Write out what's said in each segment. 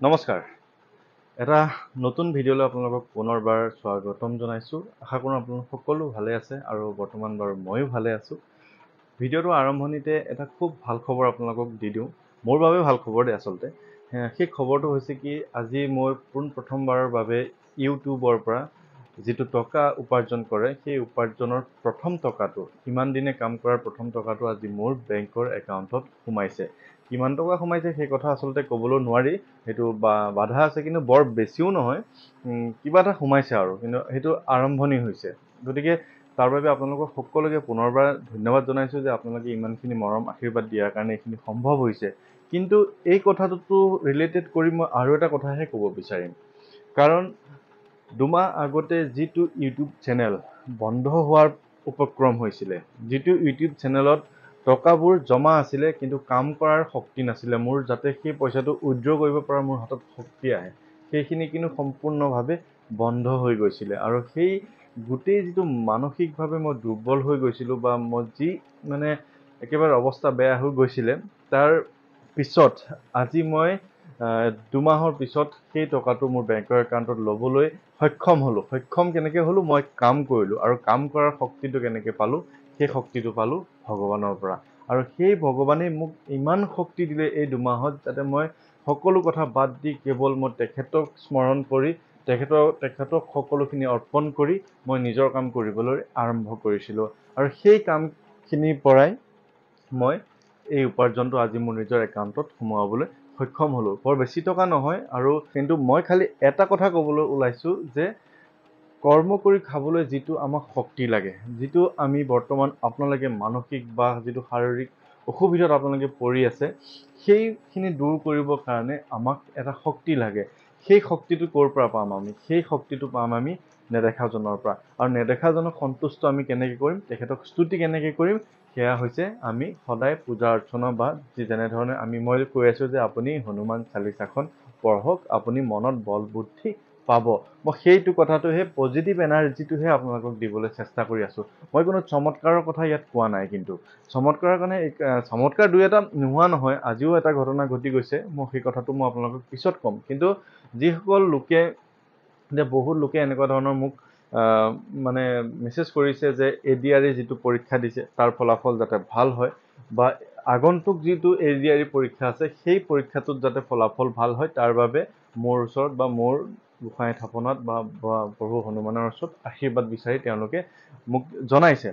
নমস্কাৰ। এটা নতুন ভিডিঅ'লৈ আপোনালোকক পুনৰবাৰ স্বাগতম জনাইছোঁ। আশা কৰোঁ আপোনালোক সকলো ভালে আছে আৰু বৰ্তমান বাৰু ময়ো ভালে আছোঁ। ভিডিঅ'টো আৰম্ভণিতে এটা খুব ভাল খবৰ আপোনালোকক দি দিওঁ। মোৰ বাবে ভাল খবৰ দেই আচলতে। সেই খবৰটো হৈছে কি, আজি মই পোনপ্ৰথমবাৰৰ বাবে ইউটিউবৰ পৰা যিটো টকা উপাৰ্জন কৰে, সেই উপাৰ্জনৰ প্ৰথম টকাটো, ইমান দিনে কাম কৰাৰ প্ৰথম টকাটো আজি মোৰ বেংকৰ একাউণ্টত সোমাইছে। কিমান টকা সোমাইছে সেই কথা আচলতে ক'বলৈ নোৱাৰি, সেইটো বাধা আছে, কিন্তু বৰ বেছিও নহয়, কিবা এটা সোমাইছে আৰু, কিন্তু সেইটো আৰম্ভণি হৈছে। গতিকে তাৰ বাবে আপোনালোকক সকলোকে পুনৰবাৰ ধন্যবাদ জনাইছোঁ যে আপোনালোকে ইমানখিনি মৰম আশীৰ্বাদ দিয়াৰ কাৰণে এইখিনি সম্ভৱ হৈছে। কিন্তু এই কথাটোতো ৰিলেটেড কৰি মই আৰু এটা কথাহে ক'ব বিচাৰিম। কাৰণ 2 মাহ আগতে যিটো ইউটিউব চেনেল বন্ধ হোৱাৰ উপক্ৰম হৈছিলে, যিটো ইউটিউব চেনেলত টকাবোৰ জমা আছিলে কিন্তু কাম কৰাৰ শক্তি নাছিলে, মোৰ যাতে সেই পইচাটো উইথড্ৰ কৰিব পৰা মোৰ হাতত শক্তি আহে, সেইখিনি কিন্তু সম্পূৰ্ণভাৱে বন্ধ হৈ গৈছিলে। আৰু সেই গোটেই যিটো মানসিকভাৱে মই দুৰ্বল হৈ গৈছিলোঁ, বা মই যি একেবাৰে অৱস্থা বেয়া হৈ গৈছিলে, তাৰ পিছত আজি মই 2 মাহৰ পিছত সেই টকাটো মোৰ বেংকৰ একাউণ্টত ল'বলৈ সক্ষম হ'লোঁ। সক্ষম কেনেকৈ হ'লোঁ? মই কাম কৰিলোঁ, আৰু কাম কৰাৰ শক্তিটো কেনেকৈ পালোঁ? সেই শক্তিটো পালোঁ ভগৱানৰ পৰা। আৰু সেই ভগৱানেই মোক ইমান শক্তি দিলে এই 2 মাহত, যাতে মই সকলো কথা বাদ দি কেৱল মই তেখেতক স্মৰণ কৰি, তেখেতক সকলোখিনি অৰ্পণ কৰি মই নিজৰ কাম কৰিবলৈ আৰম্ভ কৰিছিলোঁ। আৰু সেই কামখিনিৰ পৰাই মই এই উপাৰ্জনটো আজি মোৰ নিজৰ একাউণ্টত সোমোৱাবলৈ সক্ষম হ'লোঁ। বৰ বেছি টকা নহয়, আৰু কিন্তু মই খালি এটা কথা ক'বলৈ ওলাইছোঁ যে কৰ্ম কৰি খাবলৈ যিটো আমাক শক্তি লাগে, যিটো আমি বৰ্তমান আপোনালোকে মানসিক বা যিটো শাৰীৰিক অসুবিধাত আপোনালোকে পৰি আছে, সেইখিনি দূৰ কৰিবৰ কাৰণে আমাক এটা শক্তি লাগে। সেই শক্তিটো ক'ৰ পৰা পাম আমি? সেই শক্তিটো পাম আমি নেদেখাজনৰ পৰা। আৰু নেদেখাজনক সন্তুষ্ট আমি কেনেকৈ কৰিম? তেখেতক স্তুতি কেনেকৈ কৰিম? সেয়া হৈছে আমি সদায় পূজা অৰ্চনা, বা যেনেধৰণে মই কৈ আছোঁ যে আপুনি হনুমান চালিচাখন পঢ়ক, আপুনি মনত বল বুদ্ধি পাব। মই সেইটো কথাটোহে, পজিটিভ এনাৰ্জিটোহে আপোনালোকক দিবলৈ চেষ্টা কৰি আছোঁ। মই কোনো চমৎকাৰৰ কথা ইয়াত কোৱা নাই, কিন্তু চমৎকাৰৰ কাৰণে চমৎকাৰ 2-এটা নোহোৱা নহয়। আজিও এটা ঘটনা ঘটি গৈছে, সেই কথাটো মই আপোনালোকক পিছত ক'ম। কিন্তু যিসকল লোকে, বহুত লোকে এনেকুৱা ধৰণৰ মোক মেছেজ কৰিছে যে ADRE যিটো পৰীক্ষা দিছে তাৰ ফলাফল যাতে ভাল হয়, বা আগন্তুক যিটো ADRE পৰীক্ষা আছে সেই পৰীক্ষাটোত যাতে ফলাফল ভাল হয়, তাৰ বাবে মোৰ ওচৰত বা মোৰ গোসাঁই থাপনাত বা প্ৰভু হনুমানৰ ওচৰত আশীৰ্বাদ বিচাৰি তেওঁলোকে মোক জনাইছে।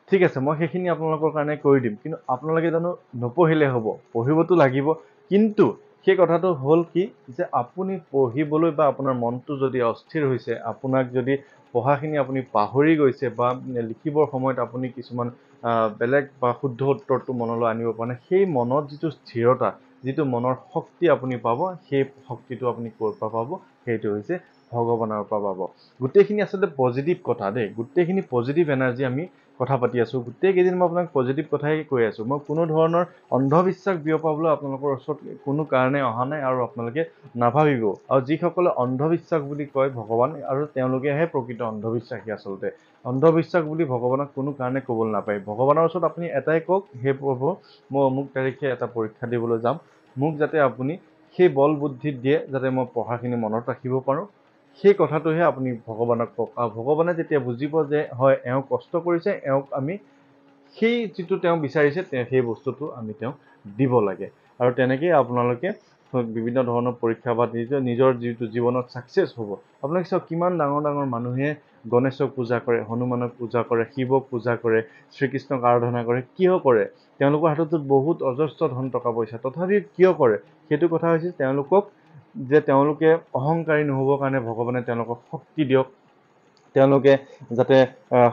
ঠিক আছে, মই সেইখিনি আপোনালোকৰ কাৰণে কৰি দিম, কিন্তু আপোনালোকে জানো নপঢ়িলে হ'ব? পঢ়িবতো লাগিব। কিন্তু সেই কথাটো হ'ল কি, যে আপুনি পঢ়িবলৈ, বা আপোনাৰ মনটো যদি অস্থিৰ হৈছে, আপোনাক যদি পঢ়াখিনি আপুনি পাহৰি গৈছে, বা লিখিবৰ সময়ত আপুনি কিছুমান বেলেগ বা শুদ্ধ উত্তৰটো মনলৈ আনিব পৰা নাই, সেই মনত যিটো স্থিৰতা, যিটো মনৰ শক্তি আপুনি পাব, সেই শক্তিটো আপুনি ক'ৰ পৰা পাব? সেইটো হৈছে ভগৱানৰ পৰা পাব। গোটেইখিনি আচলতে পজিটিভ কথা দেই, গোটেইখিনি পজিটিভ এনাৰ্জি আমি কথা পাতি আছোঁ। গোটেইকেইদিন মই আপোনাক পজিটিভ কথাই কৈ আছোঁ। মই কোনো ধৰণৰ অন্ধবিশ্বাস বিয়পাবলৈ আপোনালোকৰ ওচৰত কোনো কাৰণে অহা নাই, আৰু আপোনালোকে নাভাবিব। আৰু যিসকলে অন্ধবিশ্বাস বুলি কয় ভগৱান, আৰু তেওঁলোকেহে প্ৰকৃত অন্ধবিশ্বাসী আচলতে। অন্ধবিশ্বাস বুলি ভগৱানক কোনো কাৰণে ক'বলৈ নাপায়। ভগৱানৰ ওচৰত আপুনি এটাই কওক, হে প্ৰভু, মই অমুক তাৰিখে এটা পৰীক্ষা দিবলৈ যাম, মোক যাতে আপুনি সেই বল বুদ্ধি দিয়ে, যাতে মই পঢ়াখিনি মনত ৰাখিব পাৰোঁ। সেই কথাটোহে আপুনি ভগৱানক কওক। আৰু ভগৱানে যেতিয়া বুজিব যে হয়, এওঁ কষ্ট কৰিছে, এওঁক আমি সেই যিটো তেওঁ বিচাৰিছে, সেই বস্তুটো আমি তেওঁক দিব লাগে। আৰু তেনেকেই আপোনালোকে বিভিন্ন ধৰণৰ পৰীক্ষা বা নিজৰ যিটো জীৱনত ছাকচেছ হ'ব। আপোনালোকে চাওক, কিমান ডাঙৰ ডাঙৰ মানুহে গণেশক পূজা কৰে, হনুমানক পূজা কৰে, শিৱক পূজা কৰে, শ্ৰীকৃষ্ণক আৰাধনা কৰে। কিয় কৰে? তেওঁলোকৰ হাততো বহুত অজস্ৰ ধন টকা পইচা, তথাপিও কিয় কৰে? সেইটো কথা হৈছে তেওঁলোকে অহংকাৰী নহ'বৰ কাৰণে ভগৱানে তেওঁলোকক শক্তি দিয়ক, তেওঁলোকে যাতে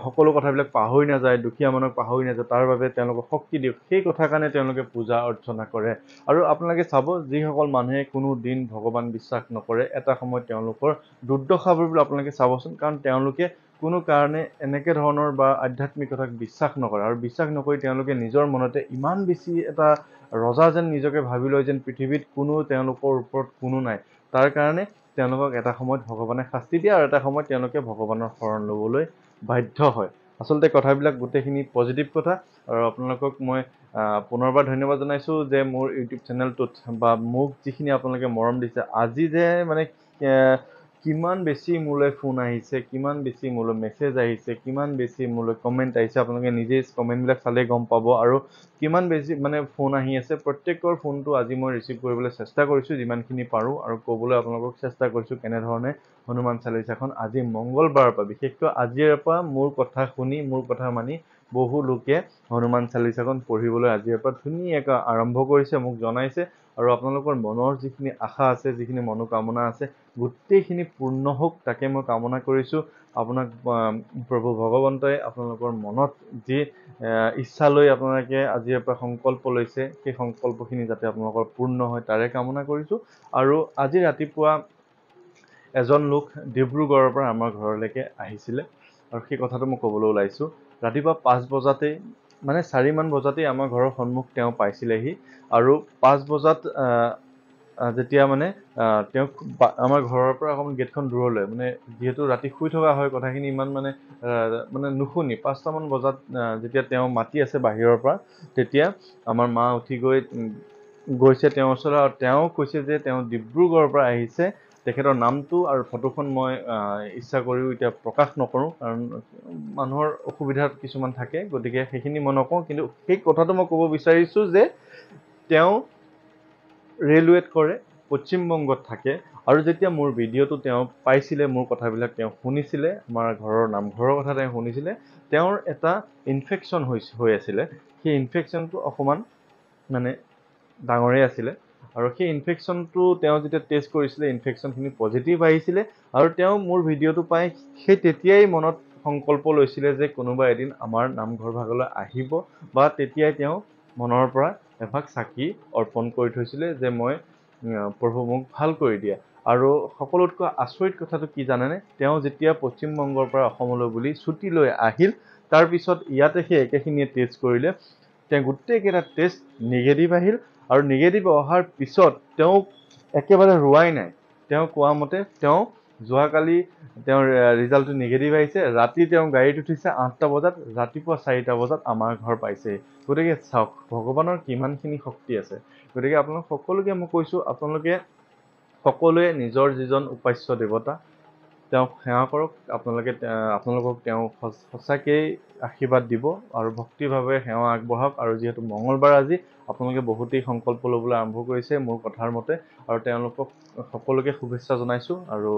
সকলো কথাবিলাক পাহৰি নাযায়, দুখীয়া মানুহক পাহৰি নাযায়, তাৰ বাবে তেওঁলোকক শক্তি দিয়ক। সেই কথাৰ কাৰণে তেওঁলোকে পূজা অৰ্চনা কৰে। আৰু আপোনালোকে চাব, যিসকল মানুহে কোনো দিন ভগৱান বিশ্বাস নকৰে, এটা সময়ত তেওঁলোকৰ দুৰ্দশা বুলি আপোনালোকে চাবচোন। কাৰণ তেওঁলোকে কোনো কাৰণে এনেকৈ ধৰণৰ বা আধ্যাত্মিকতাক বিশ্বাস নকৰে, আৰু বিশ্বাস নকৰি তেওঁলোকে নিজৰ মনতে ইমান বেছি এটা ৰজা যেন নিজকে ভাবি লয়, যেন পৃথিৱীত তেওঁলোকৰ ওপৰত কোনো নাই। তাৰ কাৰণে তেওঁলোকক এটা সময়ত ভগৱানে শাস্তি দিয়ে, আৰু এটা সময়ত তেওঁলোকে ভগৱানৰ শৰণ ল'বলৈ বাধ্য হয়। আচলতে কথাবিলাক গোটেইখিনি পজিটিভ কথা আৰু আপোনালোকক মই পুনৰবাৰ ধন্যবাদ জনাইছোঁ যে মোৰ ইউটিউব চেনেলটোত বা মোক যিখিনি আপোনালোকে মৰম দিছে আজি যে মানে কিমান বেছি মোলৈ ফোন আহিছে কিমান বেছি মোলৈ মেছেজ আহিছে কিমান বেছি মোলৈ কমেণ্ট আহিছে আপোনালোকে নিজেই কমেণ্টবিলাক চালেই গম পাব আৰু কিমান বেছি মানে ফোন আহি আছে প্ৰত্যেকৰ ফোনটো আজি মই ৰিচিভ কৰিবলৈ চেষ্টা কৰিছোঁ যিমানখিনি পাৰোঁ আৰু ক'বলৈ আপোনালোকক চেষ্টা কৰিছোঁ কেনেধৰণে হনুমান চালিচাখন আজি মংগলবাৰৰ পৰা বিশেষকৈ আজিৰ পৰা মোৰ কথা শুনি মোৰ কথা মানি বহু লোকে হনুমান চালিচাখন পঢ়িবলৈ আজিৰ পৰা ধুনীয়াকৈ আৰম্ভ কৰিছে মোক জনাইছে আৰু আপোনালোকৰ মনৰ যিখিনি আশা আছে যিখিনি মনোকামনা আছে গোটেইখিনি পূৰ্ণ হওক তাকে মই কামনা কৰিছোঁ আপোনাক প্ৰভু ভগৱন্তই আপোনালোকৰ মনত যি ইচ্ছা লৈ আপোনালোকে আজিৰ পৰা সংকল্প লৈছে সেই সংকল্পখিনি যাতে আপোনালোকৰ পূৰ্ণ হয় তাৰে কামনা কৰিছোঁ আৰু আজি ৰাতিপুৱা এজন লোক ডিব্ৰুগড়ৰ পৰা আমাৰ ঘৰলৈকে আহিছিলে আৰু সেই কথাটো মই ক'বলৈ ওলাইছোঁ ৰাতিপুৱা 5 বজাতেই মানে 4মান বজাতেই আমাৰ ঘৰৰ সন্মুখ তেওঁ পাইছিলেহি আৰু 5 বজাত যেতিয়া মানে তেওঁক আমাৰ ঘৰৰ পৰা অকণমান গেটখন দূৰলৈ মানে যিহেতু ৰাতি শুই থকা হয় কথাখিনি ইমান মানে নুশুনি 5টামান বজাত যেতিয়া তেওঁ মাতি আছে বাহিৰৰ পৰা তেতিয়া আমাৰ মা উঠি গৈছে তেওঁৰ ওচৰলৈ আৰু তেওঁ কৈছে যে তেওঁ ডিব্ৰুগড়ৰ পৰা আহিছে তেখেতৰ নামটো আৰু ফটোখন মই ইচ্ছা কৰিও এতিয়া প্ৰকাশ নকৰোঁ কাৰণ মানুহৰ অসুবিধা কিছুমান থাকে গতিকে সেইখিনি মই নকওঁ কিন্তু সেই কথাটো মই ক'ব বিচাৰিছোঁ যে তেওঁ ৰেলৱেত কৰে পশ্চিমবংগত থাকে আৰু যেতিয়া মোৰ ভিডিঅ'টো তেওঁ পাইছিলে মোৰ কথাবিলাক তেওঁ শুনিছিলে আমাৰ ঘৰৰ নামঘৰৰ কথা তেওঁ শুনিছিলে তেওঁৰ এটা ইনফেকশ্যন হৈ আছিলে সেই ইনফেকশ্যনটো অকণমান মানে ডাঙৰেই আছিলে আৰু সেই ইনফেকশ্যনটো তেওঁ যেতিয়া টেষ্ট কৰিছিলে ইনফেকশ্যনখিনি পজিটিভ আহিছিলে আৰু তেওঁ মোৰ ভিডিঅ'টো পাই সেই তেতিয়াই মনত সংকল্প লৈছিলে যে কোনোবা এদিন আমাৰ নামঘৰ ভাগলৈ আহিব বা তেতিয়াই তেওঁ মনৰ পৰা এভাগ চাকি অৰ্পণ কৰি থৈছিলে যে মই প্ৰভু মোক ভাল কৰি দিয়া আৰু সকলোতকৈ আচৰিত কথাটো কি জানেনে তেওঁ যেতিয়া পশ্চিমবংগৰ পৰা অসমলৈ বুলি ছুটি লৈ আহিল তাৰপিছত ইয়াতে সেই একেখিনিয়ে টেষ্ট কৰিলে তেওঁ গোটেইকেইটা টেষ্ট নিগেটিভ আহিল আৰু নিগেটিভ অহাৰ পিছত তেওঁ একেবাৰে ৰোৱাই নাই তেওঁ কোৱা মতে তেওঁ যোৱাকালি তেওঁৰ ৰিজাল্টটো নিগেটিভ আহিছে ৰাতি তেওঁ গাড়ীত উঠিছে 8টা বজাত ৰাতিপুৱা 4টা বজাত আমাৰ ঘৰ পাইছে গতিকে চাওক ভগৱানৰ কিমানখিনি শক্তি আছে গতিকে আপোনালোক সকলোকে মই কৈছোঁ আপোনালোকে সকলোৱে নিজৰ যিজন উপাস্য দেৱতা তেওঁক সেৱা কৰক আপোনালোকক তেওঁ সঁচাকেই আশীৰ্বাদ দিব আৰু ভক্তিভাৱে সেৱা আগবঢ়াওক আৰু যিহেতু মঙ্গলবাৰ আজি আপোনালোকে বহুতেই সংকল্প ল'বলৈ আৰম্ভ কৰিছে মোৰ কথাৰ মতে আৰু তেওঁলোকক সকলোকে শুভেচ্ছা জনাইছোঁ আৰু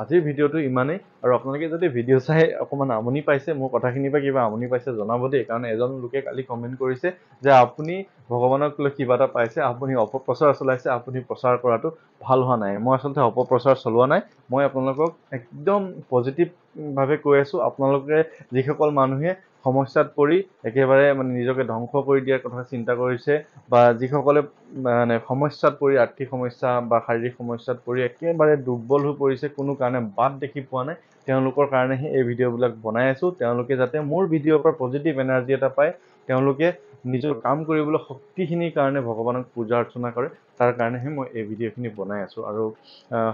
আজিৰ ভিডিঅ'টো ইমানেই আৰু আপোনালোকে যদি ভিডিঅ' চাই অকণমান আমনি পাইছে মোৰ কথাখিনিৰ পৰা কিবা আমনি পাইছে জনাব দেই কাৰণ এজন লোকে কালি কমেণ্ট কৰিছে যে আপুনি ভগৱানক লৈ কিবা এটা পাইছে আপুনি অপপ্ৰচাৰ চলাইছে আপুনি প্ৰচাৰ কৰাটো ভাল হোৱা নাই মই আচলতে অপপ্ৰচাৰ চলোৱা নাই মই আপোনালোকক একদম পজিটিভভাৱে কৈ আছোঁ আপোনালোকে যিসকল মানুহে সমস্যাত পৰি একেবাৰে মানে নিজকে ধ্বংস কৰি দিয়াৰ কথা চিন্তা কৰিছে বা যিসকলে মানে সমস্যাত পৰি আৰ্থিক সমস্যা বা শাৰীৰিক সমস্যাত পৰি একেবাৰে দুৰ্বল হৈ পৰিছে কোনো কাৰণে বাট দেখি পোৱা নাই তেওঁলোকৰ কাৰণেহে এই ভিডিঅ'বিলাক বনাই আছোঁ তেওঁলোকে যাতে মোৰ ভিডিঅ'ৰ পৰা পজিটিভ এনাৰ্জি এটা পায় তেওঁলোকে নিজৰ কাম কৰিবলৈ শক্তিখিনিৰ কাৰণে ভগৱানক পূজা অৰ্চনা কৰে তাৰ কাৰণেহে মই এই ভিডিঅ'খিনি বনাই আছোঁ আৰু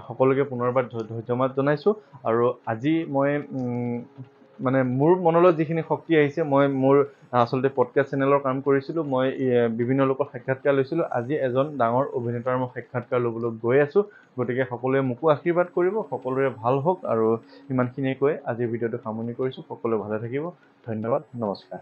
সকলোকে পুনৰবাৰ ধন্যবাদ জনাইছোঁ আৰু আজি মই মানে মোৰ মনলৈ যিখিনি শক্তি আহিছে মই মোৰ আচলতে পডকাষ্ট চেনেলৰ কাম কৰিছিলোঁ মই বিভিন্ন লোকৰ সাক্ষাৎকাৰ লৈছিলোঁ আজি এজন ডাঙৰ অভিনেতাৰ মই সাক্ষাৎকাৰ ল'বলৈ গৈ আছোঁ গতিকে সকলোৱে মোকো আশীৰ্বাদ কৰিব সকলোৰে ভাল হওক আৰু ইমানখিনিয়ে কৈ আজিৰ ভিডিঅ'টো সামৰণি কৰিছোঁ সকলোৱে ভালে থাকিব ধন্যবাদ নমস্কাৰ